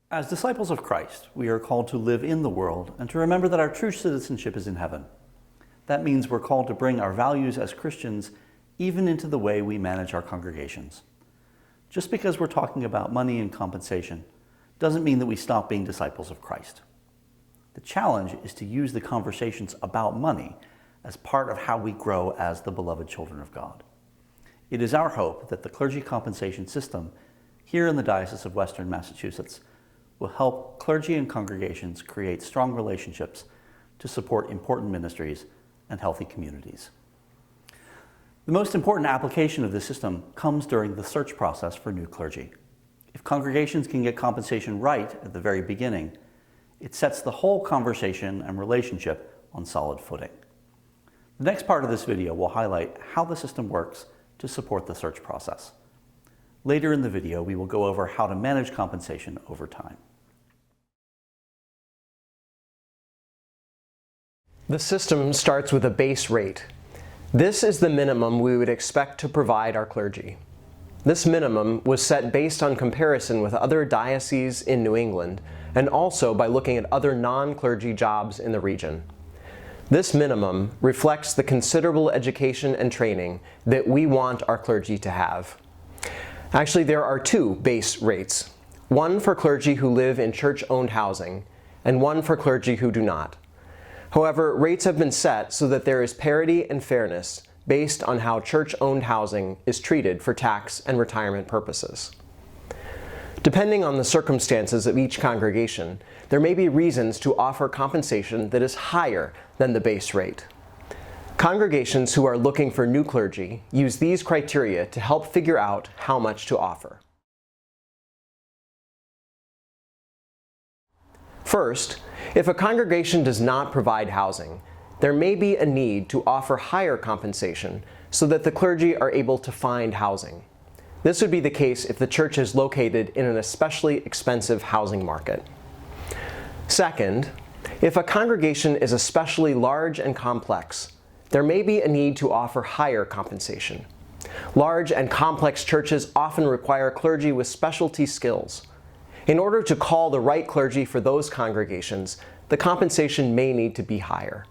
As disciples of Christ, we are called to live in the world and to remember that our true citizenship is in heaven. That means we're called to bring our values as Christians even into the way we manage our congregations. Just because we're talking about money and compensation doesn't mean that we stop being disciples of Christ. The challenge is to use the conversations about money as part of how we grow as the beloved children of God. It is our hope that the clergy compensation system here in the Diocese of Western Massachusetts will help clergy and congregations create strong relationships to support important ministries and healthy communities. The most important application of this system comes during the search process for new clergy. If congregations can get compensation right at the very beginning, it sets the whole conversation and relationship on solid footing. The next part of this video will highlight how the system works to support the search process. Later in the video, we will go over how to manage compensation over time. The system starts with a base rate. This is the minimum we would expect to provide our clergy. This minimum was set based on comparison with other dioceses in New England and also by looking at other non-clergy jobs in the region. This minimum reflects the considerable education and training that we want our clergy to have. Actually, there are two base rates, one for clergy who live in church-owned housing and one for clergy who do not. However, rates have been set so that there is parity and fairness based on how church-owned housing is treated for tax and retirement purposes. Depending on the circumstances of each congregation, there may be reasons to offer compensation that is higher than the base rate. Congregations who are looking for new clergy use these criteria to help figure out how much to offer. First, if a congregation does not provide housing, there may be a need to offer higher compensation so that the clergy are able to find housing. This would be the case if the church is located in an especially expensive housing market. Second, if a congregation is especially large and complex, there may be a need to offer higher compensation. Large and complex churches often require clergy with specialty skills. In order to call the right clergy for those congregations, the compensation may need to be higher.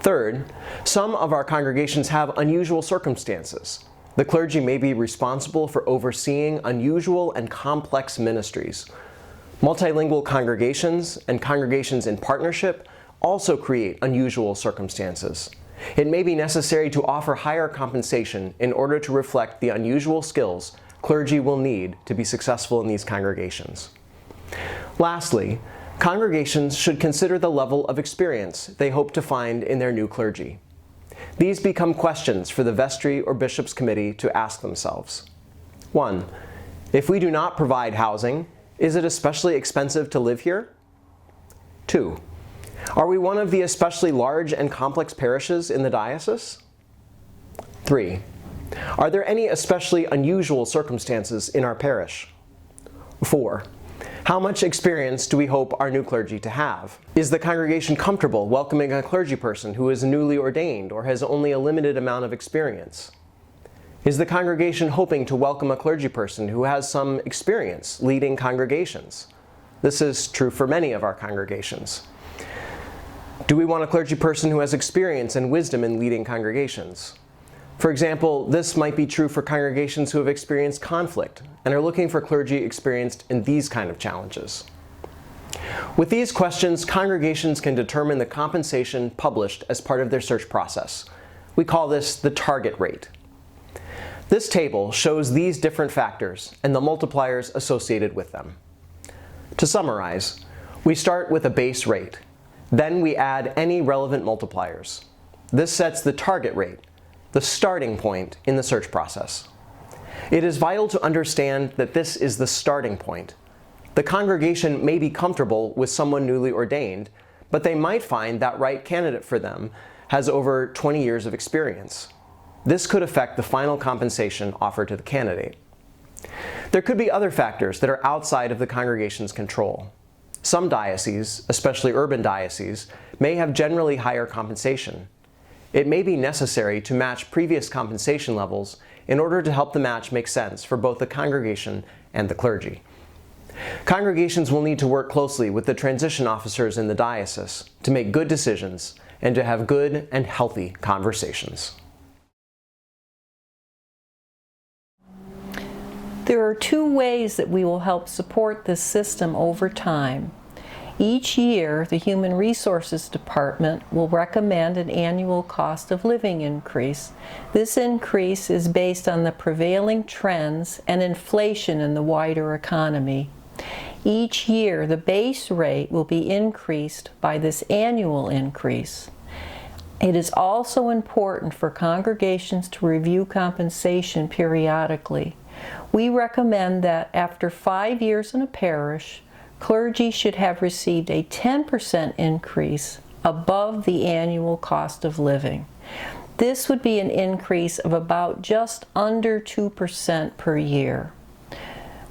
Third, some of our congregations have unusual circumstances. The clergy may be responsible for overseeing unusual and complex ministries. Multilingual congregations and congregations in partnership also create unusual circumstances. It may be necessary to offer higher compensation in order to reflect the unusual skills clergy will need to be successful in these congregations. Lastly, congregations should consider the level of experience they hope to find in their new clergy. These become questions for the vestry or bishop's committee to ask themselves. 1. If we do not provide housing, is it especially expensive to live here? 2. Are we one of the especially large and complex parishes in the diocese? 3. Are there any especially unusual circumstances in our parish? 4. How much experience do we hope our new clergy to have? Is the congregation comfortable welcoming a clergy person who is newly ordained or has only a limited amount of experience? Is the congregation hoping to welcome a clergy person who has some experience leading congregations? This is true for many of our congregations. Do we want a clergy person who has experience and wisdom in leading congregations? For example, this might be true for congregations who have experienced conflict and are looking for clergy experienced in these kind of challenges. With these questions, congregations can determine the compensation published as part of their search process. We call this the target rate. This table shows these different factors and the multipliers associated with them. To summarize, we start with a base rate. Then we add any relevant multipliers. This sets the target rate, the starting point in the search process. It is vital to understand that this is the starting point. The congregation may be comfortable with someone newly ordained, but they might find that right candidate for them has over 20 years of experience. This could affect the final compensation offered to the candidate. There could be other factors that are outside of the congregation's control. Some dioceses, especially urban dioceses, may have generally higher compensation. It may be necessary to match previous compensation levels in order to help the match make sense for both the congregation and the clergy. Congregations will need to work closely with the transition officers in the diocese to make good decisions and to have good and healthy conversations. There are two ways that we will help support this system over time. Each year, the Human Resources Department will recommend an annual cost of living increase. This increase is based on the prevailing trends and inflation in the wider economy. Each year, the base rate will be increased by this annual increase. It is also important for congregations to review compensation periodically. We recommend that after 5 years in a parish, clergy should have received a 10% increase above the annual cost of living. This would be an increase of about just under 2% per year.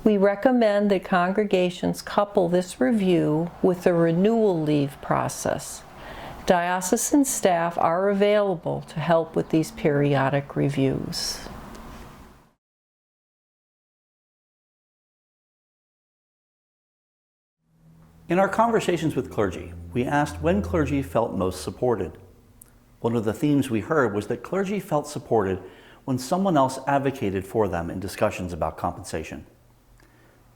We recommend that congregations couple this review with the renewal leave process. Diocesan staff are available to help with these periodic reviews. In our conversations with clergy, we asked when clergy felt most supported. One of the themes we heard was that clergy felt supported when someone else advocated for them in discussions about compensation.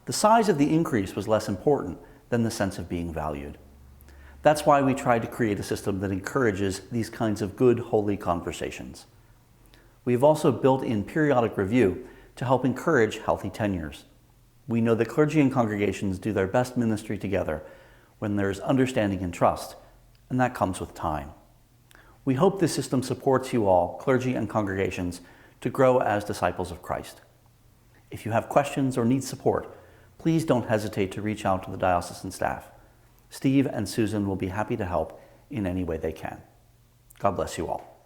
The size of the increase was less important than the sense of being valued. That's why we tried to create a system that encourages these kinds of good, holy conversations. We've also built in periodic review to help encourage healthy tenures. We know that clergy and congregations do their best ministry together when there's understanding and trust, and that comes with time. We hope this system supports you all, clergy and congregations, to grow as disciples of Christ. If you have questions or need support, please don't hesitate to reach out to the diocesan staff. Steve and Susan will be happy to help in any way they can. God bless you all.